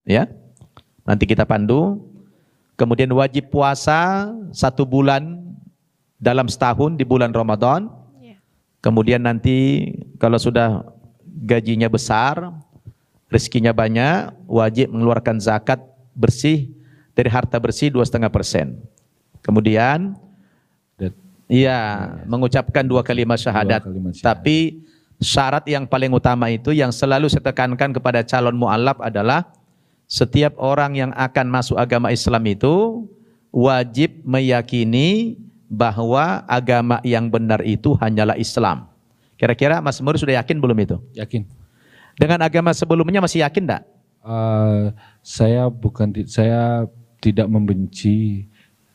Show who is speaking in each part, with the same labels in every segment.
Speaker 1: ya. Nanti kita pandu. Kemudian wajib puasa 1 bulan dalam setahun di bulan Ramadan. Kemudian nanti kalau sudah gajinya besar, rezekinya banyak, wajib mengeluarkan zakat bersih dari harta bersih 2,5%. Kemudian mengucapkan 2 kalimat syahadat. Tapi syarat yang paling utama itu yang selalu saya tekankan kepada calon mu'alaf adalah setiap orang yang akan masuk agama Islam itu wajib meyakini bahwa agama yang benar itu hanyalah Islam. Kira-kira Mas Muri sudah yakin belum itu?
Speaker 2: Yakin.
Speaker 1: Dengan agama sebelumnya masih yakin enggak?
Speaker 2: Saya tidak membenci.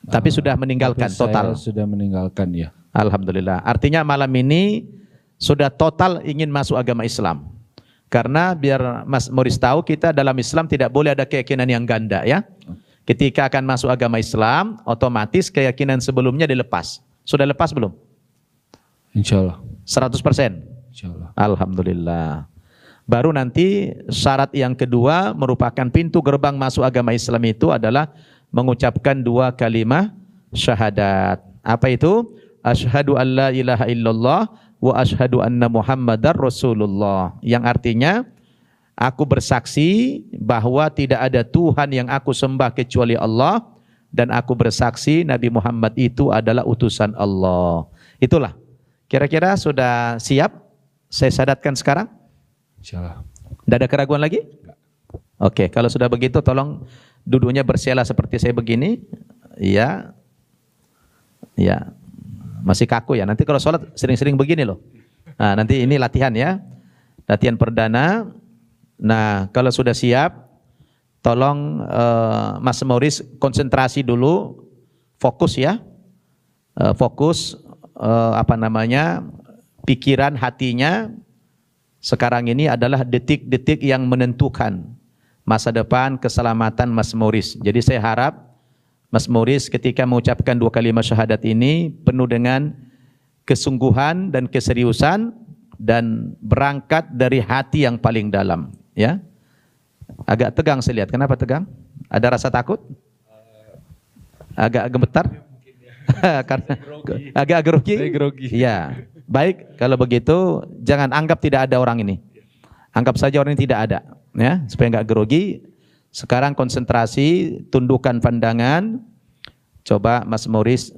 Speaker 1: Tapi sudah meninggalkan total.
Speaker 2: Saya sudah meninggalkan, ya.
Speaker 1: Alhamdulillah. Artinya malam ini sudah total ingin masuk agama Islam. Karena biar Mas Moris tahu, kita dalam Islam tidak boleh ada keyakinan yang ganda, ya. Ketika akan masuk agama Islam, otomatis keyakinan sebelumnya dilepas. Sudah lepas belum?
Speaker 2: Insya Allah.
Speaker 1: 100%?
Speaker 2: Insya Allah.
Speaker 1: Alhamdulillah. Baru nanti syarat yang kedua merupakan pintu gerbang masuk agama Islam itu adalah mengucapkan 2 kalimat syahadat. Apa itu? Asyhadu an la ilaha illallah wa asyhadu anna Muhammadar Rasulullah. Yang artinya aku bersaksi bahwa tidak ada Tuhan yang aku sembah kecuali Allah, dan aku bersaksi Nabi Muhammad itu adalah utusan Allah. Itulah. Kira-kira sudah siap? Saya syahadatkan sekarang?
Speaker 2: Insyaallah.
Speaker 1: Tidak ada keraguan lagi? Oke, kalau sudah begitu tolong duduknya bersila seperti saya begini. Iya. Ya. Masih kaku ya. Nanti kalau sholat sering-sering begini loh. Nah, nanti ini latihan ya. Latihan perdana. Nah, kalau sudah siap, tolong Mas Moris konsentrasi dulu, fokus ya. Fokus pikiran hatinya sekarang ini adalah detik-detik yang menentukan masa depan keselamatan Mas Moris. Jadi saya harap Mas Moris ketika mengucapkan 2 kalimat syahadat ini penuh dengan kesungguhan dan keseriusan dan berangkat dari hati yang paling dalam, ya. Agak tegang saya lihat. Kenapa tegang? Ada rasa takut? Agak gemetar? Karena agak grogi. Ya, baik. Kalau begitu jangan anggap tidak ada orang ini. Anggap saja orang ini tidak ada, ya, supaya enggak grogi. Sekarang konsentrasi, tundukkan pandangan. Coba Mas Moris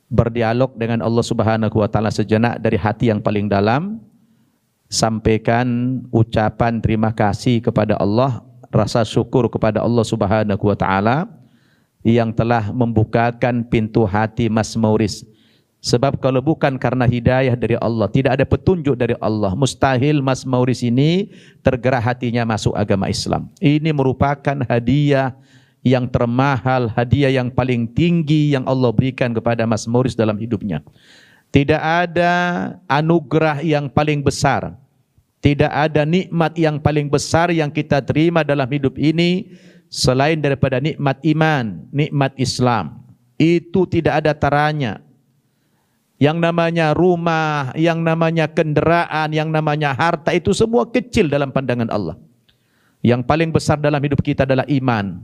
Speaker 1: berdialog dengan Allah Subhanahu wa taala sejenak dari hati yang paling dalam. Sampaikan ucapan terima kasih kepada Allah, rasa syukur kepada Allah Subhanahu wa taala yang telah membukakan pintu hati Mas Moris. Sebab kalau bukan karena hidayah dari Allah, tidak ada petunjuk dari Allah, mustahil Mas Moris ini tergerak hatinya masuk agama Islam. Ini merupakan hadiah yang termahal, hadiah yang paling tinggi yang Allah berikan kepada Mas Moris dalam hidupnya. Tidak ada anugerah yang paling besar, tidak ada nikmat yang paling besar yang kita terima dalam hidup ini selain daripada nikmat iman, nikmat Islam. Itu tidak ada taranya. Yang namanya rumah, yang namanya kendaraan, yang namanya harta, itu semua kecil dalam pandangan Allah. Yang paling besar dalam hidup kita adalah iman.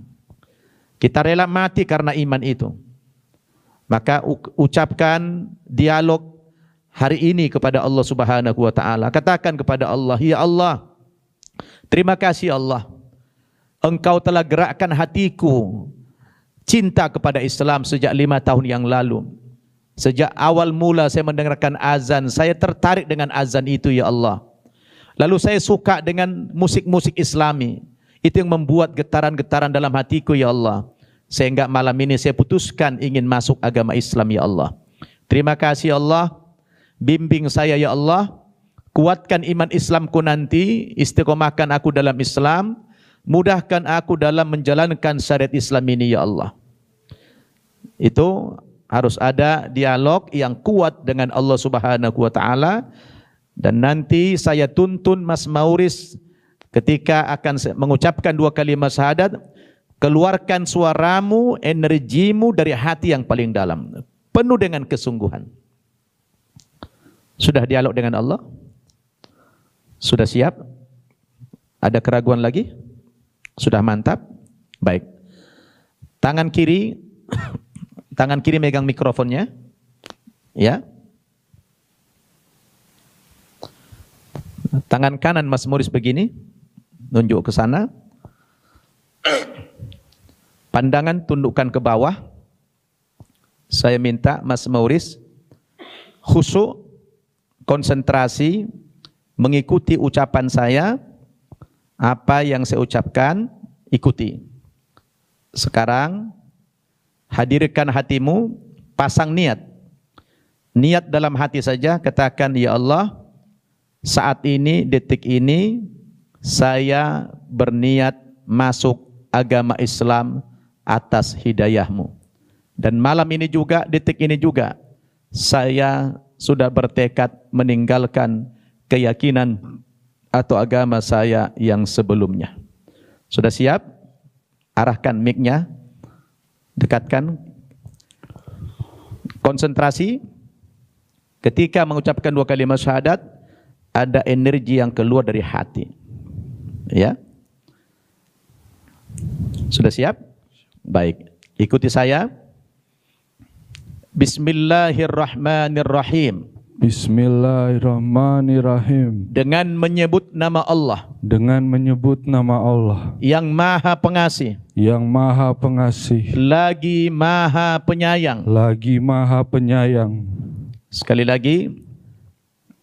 Speaker 1: Kita rela mati karena iman itu. Maka ucapkan dialog hari ini kepada Allah Subhanahu wa taala. Katakan kepada Allah, ya Allah, terima kasih Allah. Engkau telah gerakkan hatiku cinta kepada Islam sejak 5 tahun yang lalu. Sejak awal mula saya mendengarkan azan, saya tertarik dengan azan itu ya Allah. Lalu saya suka dengan musik-musik Islami. Itu yang membuat getaran-getaran dalam hatiku ya Allah. Sehingga malam ini saya putuskan ingin masuk agama Islam ya Allah. Terima kasih Allah. Bimbing saya ya Allah. Kuatkan iman Islamku nanti. Istiqomahkan aku dalam Islam. Mudahkan aku dalam menjalankan syariat Islam ini ya Allah. Itu harus ada dialog yang kuat dengan Allah Subhanahu wa taala. Dan nanti saya tuntun Mas Moris ketika akan mengucapkan 2 kalimat syahadat, keluarkan suaramu, energimu dari hati yang paling dalam, penuh dengan kesungguhan. Sudah dialog dengan Allah? Sudah siap? Ada keraguan lagi? Sudah mantap? Baik. Tangan kiri megang mikrofonnya. Ya. Tangan kanan Mas Moris begini, nunjuk ke sana. Pandangan tundukkan ke bawah. Saya minta Mas Moris khusyuk, konsentrasi, mengikuti ucapan saya. Apa yang saya ucapkan, ikuti. Sekarang, hadirkan hatimu, pasang niat. Niat dalam hati saja, katakan, ya Allah, saat ini, detik ini, saya berniat masuk agama Islam atas hidayahmu. Dan malam ini juga, detik ini juga, saya sudah bertekad meninggalkan keyakinan atau agama saya yang sebelumnya. Sudah siap? Arahkan mic-nya, dekatkan. Konsentrasi. Ketika mengucapkan 2 kalimat syahadat, ada energi yang keluar dari hati. Ya. Sudah siap? Baik. Ikuti saya. Bismillahirrahmanirrahim.
Speaker 2: Bismillahirrahmanirrahim.
Speaker 1: Dengan menyebut nama Allah.
Speaker 2: Dengan menyebut nama Allah.
Speaker 1: Yang Maha Pengasih.
Speaker 2: Yang Maha Pengasih.
Speaker 1: Lagi Maha Penyayang.
Speaker 2: Lagi Maha Penyayang.
Speaker 1: Sekali lagi.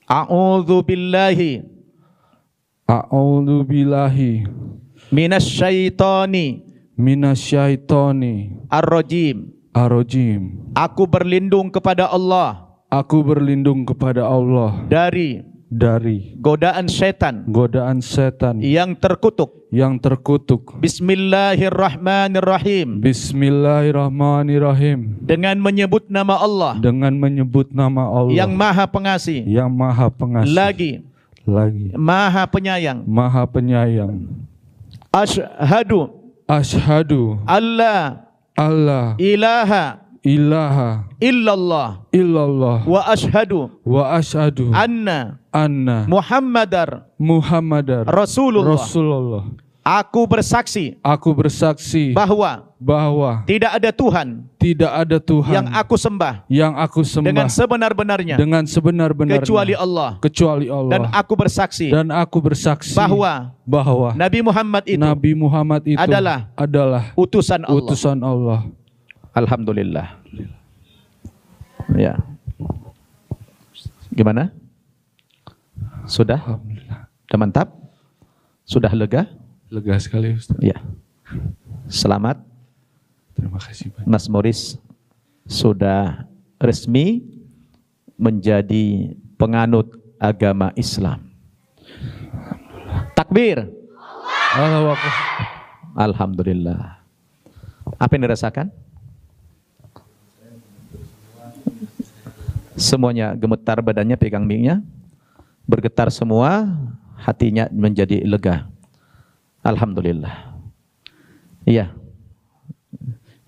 Speaker 1: A'udzu billahi.
Speaker 2: A'udzu billahi.
Speaker 1: Minasyaitoni.
Speaker 2: Minasyaitoni.
Speaker 1: Ar-rajim.
Speaker 2: Ar-rajim.
Speaker 1: Aku berlindung kepada Allah.
Speaker 2: Aku berlindung kepada Allah
Speaker 1: dari godaan setan yang terkutuk. Bismillahirrahmanirrahim.
Speaker 2: Bismillahirrahmanirrahim.
Speaker 1: Dengan menyebut nama Allah.
Speaker 2: Dengan menyebut nama Allah.
Speaker 1: Yang Maha Pengasih.
Speaker 2: Yang Maha Pengasih.
Speaker 1: Lagi Maha Penyayang.
Speaker 2: Maha Penyayang.
Speaker 1: Asyhadu Allah ilaha illallah wa ashhadu anna Muhammadar Rasulullah. Aku bersaksi bahwa tidak ada Tuhan yang aku sembah dengan sebenar-benarnya kecuali Allah. Dan aku bersaksi bahwa Nabi Muhammad itu adalah utusan Allah. Alhamdulillah. Ya. Gimana? Sudah?
Speaker 2: Alhamdulillah.
Speaker 1: Sudah mantap? Sudah lega?
Speaker 2: Lega sekali, Ustaz.
Speaker 1: Ya. Selamat.
Speaker 2: Terima kasih banyak.
Speaker 1: Mas Moris sudah resmi menjadi penganut agama Islam. Takbir.
Speaker 2: Allahu Akbar.
Speaker 1: Alhamdulillah. Apa yang dirasakan? Semuanya gemetar badannya, pegang mic-nya, bergetar semua, hatinya menjadi lega. Alhamdulillah. Iya.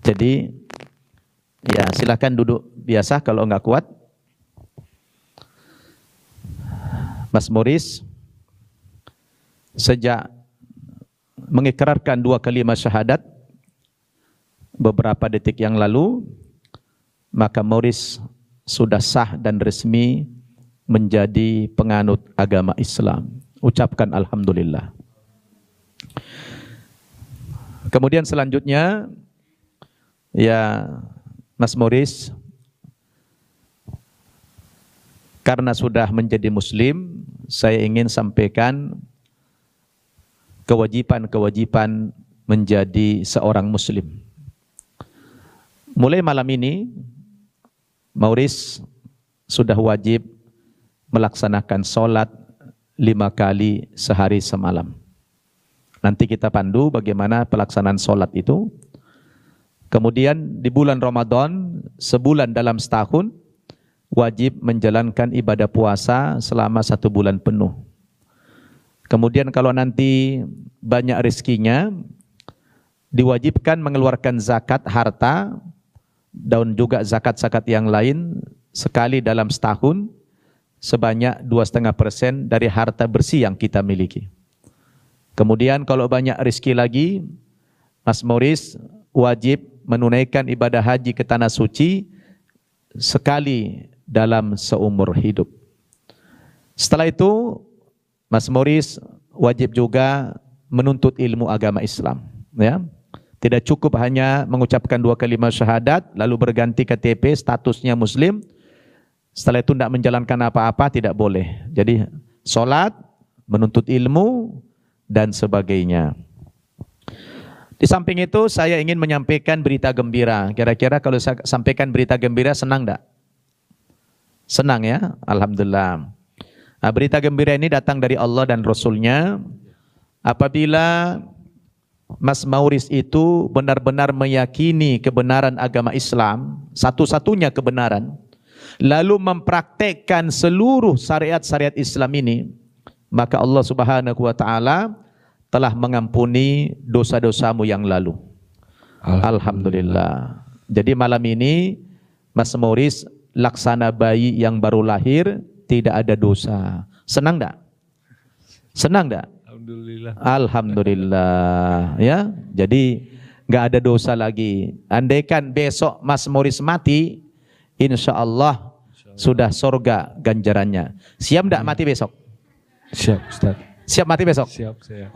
Speaker 1: Jadi, ya silakan duduk biasa kalau enggak kuat. Mas Moris, sejak mengikrarkan 2 kalimat syahadat beberapa detik yang lalu, maka Moris sudah sah dan resmi menjadi penganut agama Islam. Ucapkan alhamdulillah. Kemudian selanjutnya, ya Mas Moris, karena sudah menjadi muslim, saya ingin sampaikan kewajiban-kewajiban menjadi seorang muslim. Mulai malam ini, Moris sudah wajib melaksanakan sholat 5 kali sehari semalam. Nanti kita pandu bagaimana pelaksanaan sholat itu. Kemudian di bulan Ramadan, sebulan dalam setahun, wajib menjalankan ibadah puasa selama 1 bulan penuh. Kemudian kalau nanti banyak rezekinya, diwajibkan mengeluarkan zakat harta, dan juga zakat-zakat yang lain sekali dalam setahun sebanyak 2,5% dari harta bersih yang kita miliki. Kemudian kalau banyak rezeki lagi, Mas Maurice wajib menunaikan ibadah haji ke tanah suci sekali dalam seumur hidup. Setelah itu, Mas Maurice wajib juga menuntut ilmu agama Islam. Ya, tidak cukup hanya mengucapkan 2 kalimat syahadat, lalu berganti KTP, statusnya Muslim. Setelah itu tidak menjalankan apa-apa, tidak boleh. Jadi sholat, menuntut ilmu, dan sebagainya. Di samping itu saya ingin menyampaikan berita gembira. Kira-kira kalau saya sampaikan berita gembira senang enggak? Senang ya? Alhamdulillah. Nah, berita gembira ini datang dari Allah dan Rasulnya. Apabila Mas Maurice itu benar-benar meyakini kebenaran agama Islam, satu-satunya kebenaran, lalu mempraktekkan seluruh syariat-syariat Islam ini, maka Allah Subhanahu wa taala telah mengampuni dosa-dosamu yang lalu. Alhamdulillah. Jadi malam ini Mas Maurice laksana bayi yang baru lahir, tidak ada dosa. Senang enggak? Senang enggak?
Speaker 2: Alhamdulillah.
Speaker 1: Alhamdulillah. Ya, jadi enggak ada dosa lagi. Andaikan besok Mas Maurice mati, insya Allah sudah surga ganjarannya. Siap enggak mati besok?
Speaker 2: Siap, Ustaz.
Speaker 1: Siap mati besok?
Speaker 2: Siap saya.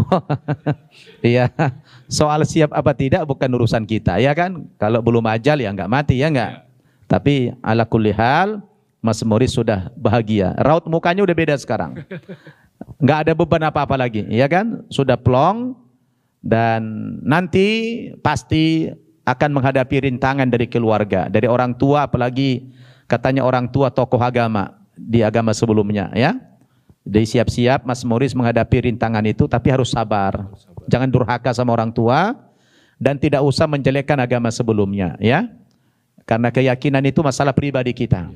Speaker 1: Iya, soal siap apa tidak bukan urusan kita, ya kan? Kalau belum ajal ya enggak mati, ya enggak? Tapi ala kulli hal, Mas Maurice sudah bahagia. Raut mukanya udah beda sekarang. Enggak ada beban apa-apa lagi, ya kan? Sudah plong dan nanti pasti akan menghadapi rintangan dari keluarga, dari orang tua, apalagi katanya orang tua tokoh agama di agama sebelumnya, ya. Jadi siap-siap Mas Maurice menghadapi rintangan itu, tapi harus sabar. Jangan durhaka sama orang tua dan tidak usah menjelekkan agama sebelumnya, ya. Karena keyakinan itu masalah pribadi kita.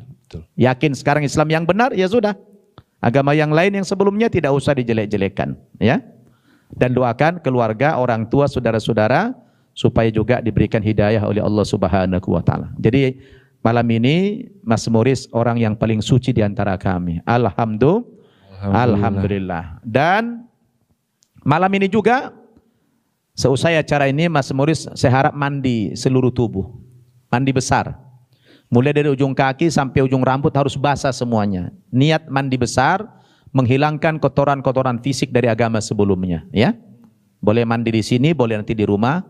Speaker 1: Yakin sekarang Islam yang benar, ya sudah. Agama yang lain yang sebelumnya tidak usah dijelek-jelekan, ya. Dan doakan keluarga, orang tua, saudara-saudara supaya juga diberikan hidayah oleh Allah Subhanahu wa taala. Jadi malam ini Mas Maurice orang yang paling suci di antara kami. Alhamdulillah. Dan malam ini juga seusai acara ini Mas Maurice saya harap mandi seluruh tubuh. Mandi besar. Mulai dari ujung kaki sampai ujung rambut harus basah semuanya. Niat mandi besar menghilangkan kotoran-kotoran fisik dari agama sebelumnya, ya. Boleh mandi di sini, boleh nanti di rumah.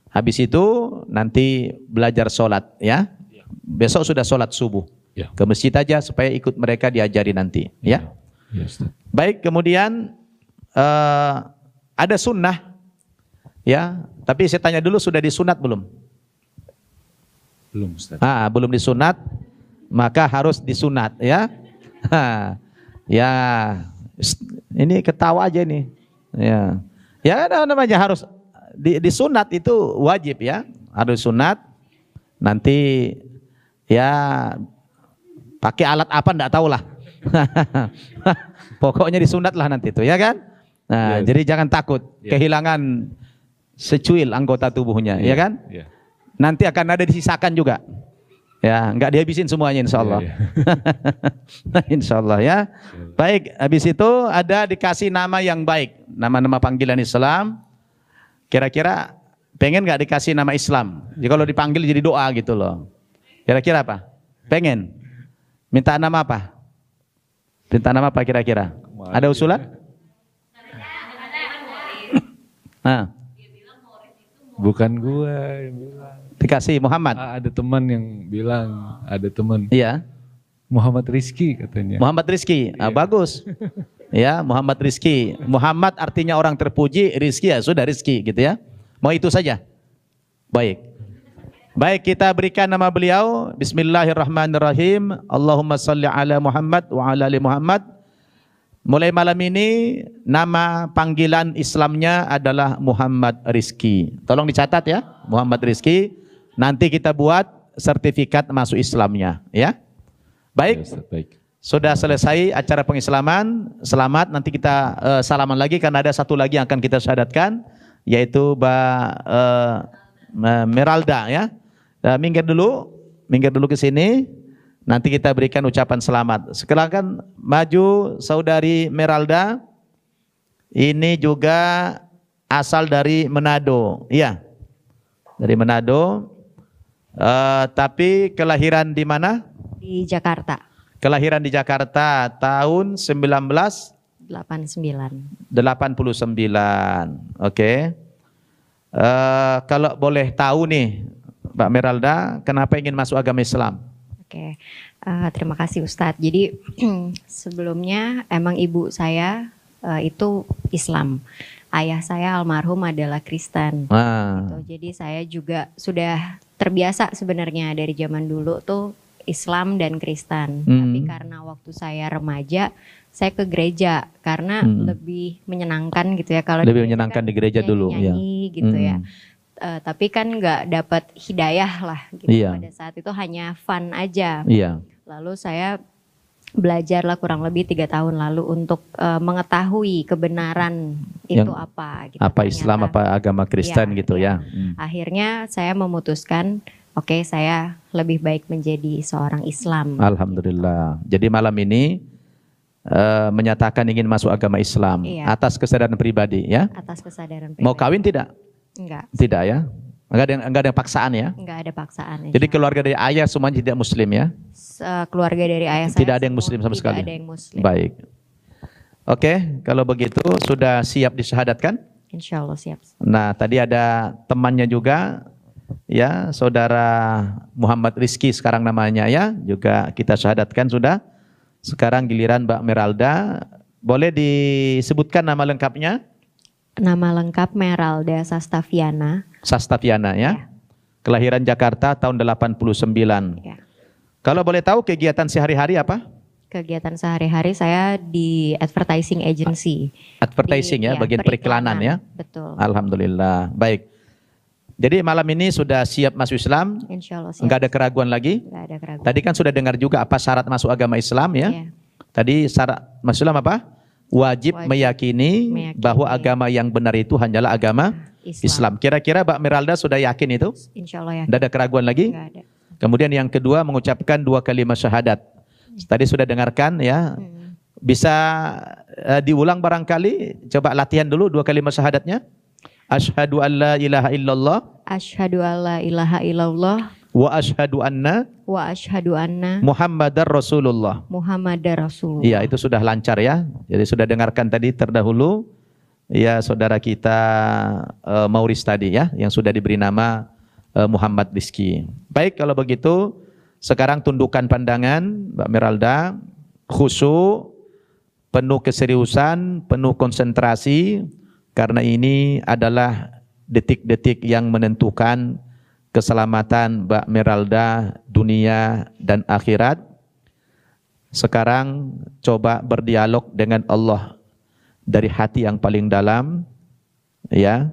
Speaker 1: Habis itu nanti belajar sholat, ya. Besok sudah sholat subuh.
Speaker 2: Ya.
Speaker 1: Ke masjid aja supaya ikut mereka diajari nanti, ya.
Speaker 2: Yes.
Speaker 1: Baik, kemudian ada sunnah, ya. Tapi saya tanya dulu, sudah disunat belum?
Speaker 2: Belum, Ustaz.
Speaker 1: Belum disunat, maka harus disunat, ya. Ya, ini ketawa aja nih. Ya, ya ada namanya harus disunat itu wajib, ya. Harus sunat. Nanti ya pakai alat apa enggak tahu lah. Pokoknya disunat lah nanti itu, ya kan? Nah, jadi jangan takut kehilangan secuil anggota tubuhnya, ya kan? Nanti akan ada disisakan juga. Ya, enggak dihabisin semuanya insyaallah. Insyaallah, ya. Baik, habis itu ada dikasih nama yang baik, nama-nama panggilan Islam. Kira-kira pengen enggak dikasih nama Islam? Jadi kalau dipanggil jadi doa gitu loh. Kira-kira apa? Pengen? Minta nama apa? Minta nama apa kira-kira? Ada usulan? Nah.
Speaker 2: Bukan gua yang bilang.
Speaker 1: Dikasih Muhammad.
Speaker 2: Ada teman yang bilang, ada teman.
Speaker 1: Iya.
Speaker 2: Muhammad Rizki katanya.
Speaker 1: Muhammad Rizki. Bagus. Ya, Muhammad Rizki. Muhammad artinya orang terpuji, Rizki ya sudah Rizki gitu ya. Mau itu saja. Baik. Baik, kita berikan nama beliau. Bismillahirrahmanirrahim. Allahumma salli ala Muhammad wa ala ali Muhammad. Mulai malam ini nama panggilan Islamnya adalah Muhammad Rizki. Tolong dicatat ya, Muhammad Rizki. Nanti kita buat sertifikat masuk Islamnya, ya. Baik.
Speaker 2: Baik.
Speaker 1: Sudah selesai acara pengislaman. Selamat. Nanti kita salaman lagi karena ada satu lagi yang akan kita syahadatkan, yaitu Meralda, ya. Minggir dulu ke sini. Nanti kita berikan ucapan selamat. Silakan maju saudari Meralda. Ini juga asal dari Manado. Iya. Dari Manado. Tapi kelahiran di mana?
Speaker 3: Di Jakarta.
Speaker 1: Kelahiran di Jakarta tahun
Speaker 3: 89.
Speaker 1: 1989. Oke. Kalau boleh tahu nih, Mbak Meralda, kenapa ingin masuk agama Islam?
Speaker 3: Oke, terima kasih Ustadz. Jadi sebelumnya emang ibu saya itu Islam. Ayah saya almarhum adalah Kristen. Gitu. Jadi saya juga sudah terbiasa sebenarnya dari zaman dulu tuh Islam dan Kristen. Tapi karena waktu saya remaja, saya ke gereja karena lebih menyenangkan gitu ya. Kalau
Speaker 1: lebih menyenangkan di gereja dulu,
Speaker 3: nyanyi, gitu ya. Tapi kan nggak dapat hidayah lah gitu. Pada saat itu hanya fun aja. Lalu saya belajarlah kurang lebih 3 tahun lalu untuk mengetahui kebenaran itu apa. Gitu.
Speaker 1: Apa Islam, apa agama Kristen gitu ya.
Speaker 3: Akhirnya saya memutuskan, oke, saya lebih baik menjadi seorang Islam.
Speaker 1: Alhamdulillah. Gitu. Jadi malam ini menyatakan ingin masuk agama Islam atas kesadaran pribadi ya.
Speaker 3: Atas kesadaran pribadi.
Speaker 1: Mau kawin tidak?
Speaker 3: Enggak.
Speaker 1: Tidak ya. Enggak ada paksaan ya.
Speaker 3: Enggak ada paksaan.
Speaker 1: Jadi keluarga dari ayah semuanya tidak muslim ya.
Speaker 3: Keluarga dari ayah saya
Speaker 1: tidak ada yang muslim sama sekali.
Speaker 3: Tidak ada yang muslim.
Speaker 1: Baik. Oke, kalau begitu sudah siap disyahadatkan?
Speaker 3: Insya Allah siap.
Speaker 1: Nah, tadi ada temannya juga ya, saudara Muhammad Rizki sekarang namanya ya, juga kita syahadatkan sudah. Sekarang giliran Mbak Meralda, boleh disebutkan nama lengkapnya?
Speaker 3: Nama lengkap Meralda Sastaviana.
Speaker 1: Sastaviana ya. Kelahiran Jakarta tahun 89.
Speaker 3: Ya.
Speaker 1: Kalau boleh tahu kegiatan sehari-hari apa?
Speaker 3: Kegiatan sehari-hari saya di advertising agency.
Speaker 1: Advertising bagian periklanan ya.
Speaker 3: Betul.
Speaker 1: Alhamdulillah. Baik. Jadi malam ini sudah siap masuk Islam?
Speaker 3: Insya Allah siap.
Speaker 1: Enggak ada keraguan lagi?
Speaker 3: Enggak ada keraguan.
Speaker 1: Tadi kan sudah dengar juga apa syarat masuk agama Islam ya? Tadi syarat masuk Islam apa? Wajib meyakini bahwa agama yang benar itu hanyalah agama Islam. Kira-kira Mbak Meralda sudah yakin itu?
Speaker 3: Insya Allah yakin.
Speaker 1: Tidak ada keraguan lagi?
Speaker 3: Enggak ada.
Speaker 1: Kemudian yang kedua mengucapkan 2 kalimat syahadat. Tadi sudah dengarkan ya. Bisa diulang barangkali? Coba latihan dulu 2 kalimat syahadatnya. Asyhadu an la ilaha illallah.
Speaker 3: Asyhadu an la ilaha illallah.
Speaker 1: Wa asyhadu anna.
Speaker 3: Wa asyhadu anna.
Speaker 1: Muhammadar Rasulullah.
Speaker 3: Muhammadar Rasulullah.
Speaker 1: Iya, itu sudah lancar ya. Jadi sudah dengarkan tadi terdahulu ya saudara kita Mauris tadi ya, yang sudah diberi nama Muhammad Rizki. Baik, kalau begitu sekarang tundukkan pandangan Mbak Meralda, khusyuk, penuh keseriusan, penuh konsentrasi. Karena ini adalah detik-detik yang menentukan keselamatan Mbak Meralda dunia dan akhirat. Sekarang coba berdialog dengan Allah dari hati yang paling dalam. Ya.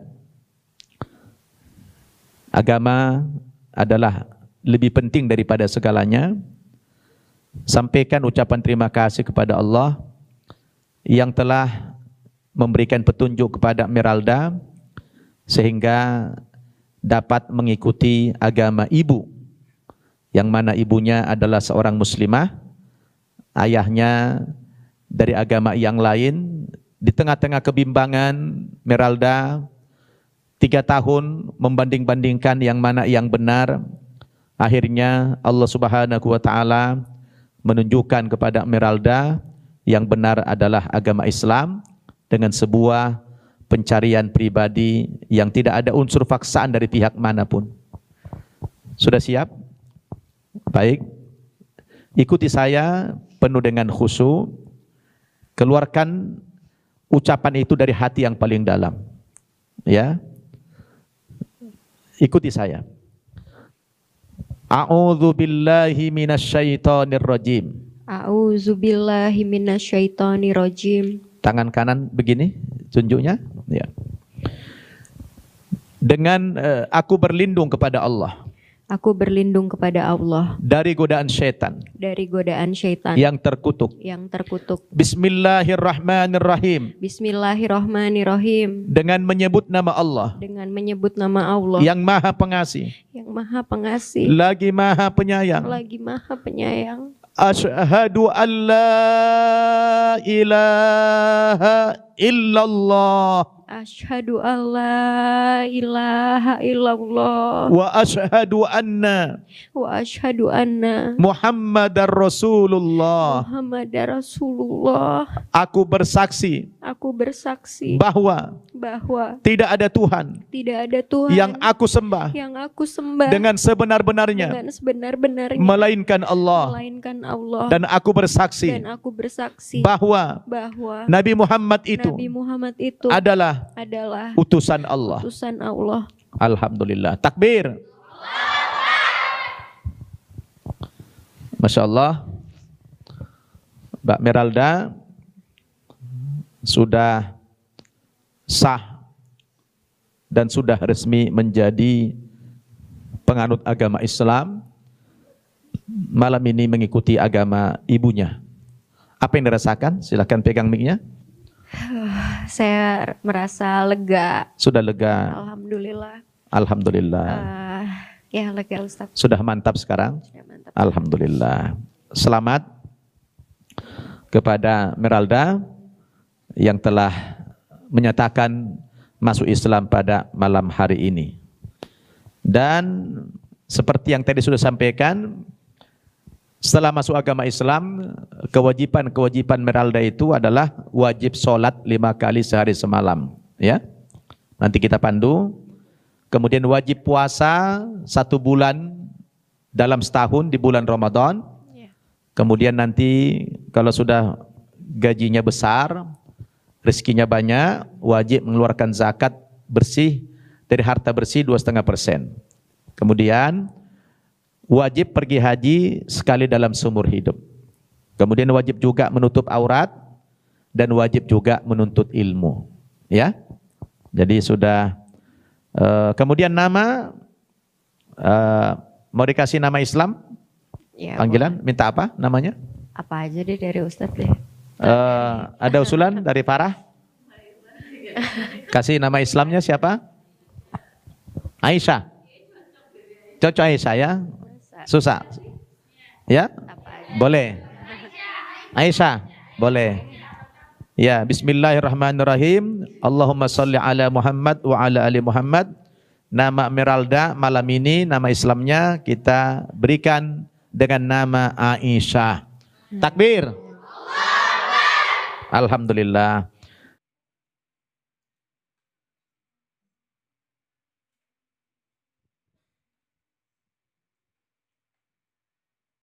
Speaker 1: Agama adalah lebih penting daripada segalanya. Sampaikan ucapan terima kasih kepada Allah yang telah memberikan petunjuk kepada Meralda sehingga dapat mengikuti agama ibu, yang mana ibunya adalah seorang muslimah, ayahnya dari agama yang lain. Di tengah-tengah kebimbangan, Meralda 3 tahun membanding-bandingkan yang mana yang benar. Akhirnya Allah Subhanahu wa taala menunjukkan kepada Meralda yang benar adalah agama Islam, dengan sebuah pencarian pribadi yang tidak ada unsur paksaan dari pihak manapun. Sudah siap? Baik. Ikuti saya penuh dengan khusyuk. Keluarkan ucapan itu dari hati yang paling dalam. Ya. Ikuti saya. A'udzu billahi minasyaitonir rajim.
Speaker 3: A'udzu billahi minasyaitonir rajim.
Speaker 1: Tangan kanan begini, tunjuknya. Ya. Dengan aku berlindung kepada Allah.
Speaker 3: Aku berlindung kepada Allah.
Speaker 1: Dari godaan syaitan.
Speaker 3: Dari godaan syaitan.
Speaker 1: Yang terkutuk.
Speaker 3: Yang terkutuk.
Speaker 1: Bismillahirrahmanirrahim.
Speaker 3: Bismillahirrahmanirrahim.
Speaker 1: Dengan menyebut nama Allah.
Speaker 3: Dengan menyebut nama Allah.
Speaker 1: Yang maha pengasih.
Speaker 3: Yang maha pengasih.
Speaker 1: Lagi maha penyayang.
Speaker 3: Lagi maha penyayang.
Speaker 1: Asyhadu an la ilaha illallah
Speaker 3: Asyhadu an la ilaha illallah
Speaker 1: wa asyhadu anna
Speaker 3: wa asyhadu anna
Speaker 1: Muhammadar Rasulullah.
Speaker 3: Muhammadar Rasulullah.
Speaker 1: Aku bersaksi
Speaker 3: Aku bersaksi
Speaker 1: bahwa
Speaker 3: bahwa
Speaker 1: tidak ada Tuhan
Speaker 3: tidak ada Tuhan
Speaker 1: yang aku sembah
Speaker 3: yang aku sembah
Speaker 1: dengan sebenar-benarnya
Speaker 3: dengan sebenar-benarnya
Speaker 1: melainkan Allah.
Speaker 3: melainkan Allah.
Speaker 1: Dan aku bersaksi
Speaker 3: Dan aku bersaksi
Speaker 1: bahwa
Speaker 3: bahwa
Speaker 1: Nabi Muhammad itu
Speaker 3: Nabi Muhammad itu
Speaker 1: adalah
Speaker 3: adalah
Speaker 1: utusan Allah.
Speaker 3: utusan Allah.
Speaker 1: Alhamdulillah. Takbir. Masya Allah. Mbak Meralda sudah sah dan sudah resmi menjadi penganut agama Islam. Malam ini mengikuti agama ibunya. Apa yang dirasakan? Silakan pegang mic-nya.
Speaker 3: Saya merasa lega.
Speaker 1: Sudah lega.
Speaker 3: Alhamdulillah.
Speaker 1: Alhamdulillah.
Speaker 3: Ya lega Ustaz.
Speaker 1: Sudah mantap sekarang?
Speaker 3: Sudah mantap.
Speaker 1: Alhamdulillah. Selamat kepada Meralda yang telah menyatakan masuk Islam pada malam hari ini. Dan seperti yang tadi sudah sampaikan, setelah masuk agama Islam, kewajiban Meralda itu adalah wajib sholat 5 kali sehari semalam. Ya, nanti kita pandu. Kemudian wajib puasa 1 bulan dalam setahun di bulan Ramadan. Kemudian nanti kalau sudah gajinya besar, rezekinya banyak, wajib mengeluarkan zakat bersih dari harta bersih 2,5%. Kemudian wajib pergi haji sekali dalam seumur hidup. Kemudian wajib juga menutup aurat dan wajib juga menuntut ilmu. Ya, jadi sudah. Kemudian nama mau dikasih nama Islam?
Speaker 3: Ya,
Speaker 1: Panggilan, minta apa namanya?
Speaker 3: apa aja deh dari Ustadz deh.
Speaker 1: Ada usulan dari Farah? Kasih nama Islamnya siapa? Aisyah. Cocok Aisyah ya? Susah? Ya? Boleh. Aisyah, boleh. Ya, bismillahirrahmanirrahim. Allahumma salli ala Muhammad wa ala ali Muhammad. Nama Meralda malam ini, nama Islamnya kita berikan dengan nama Aisyah. Takbir. Alhamdulillah.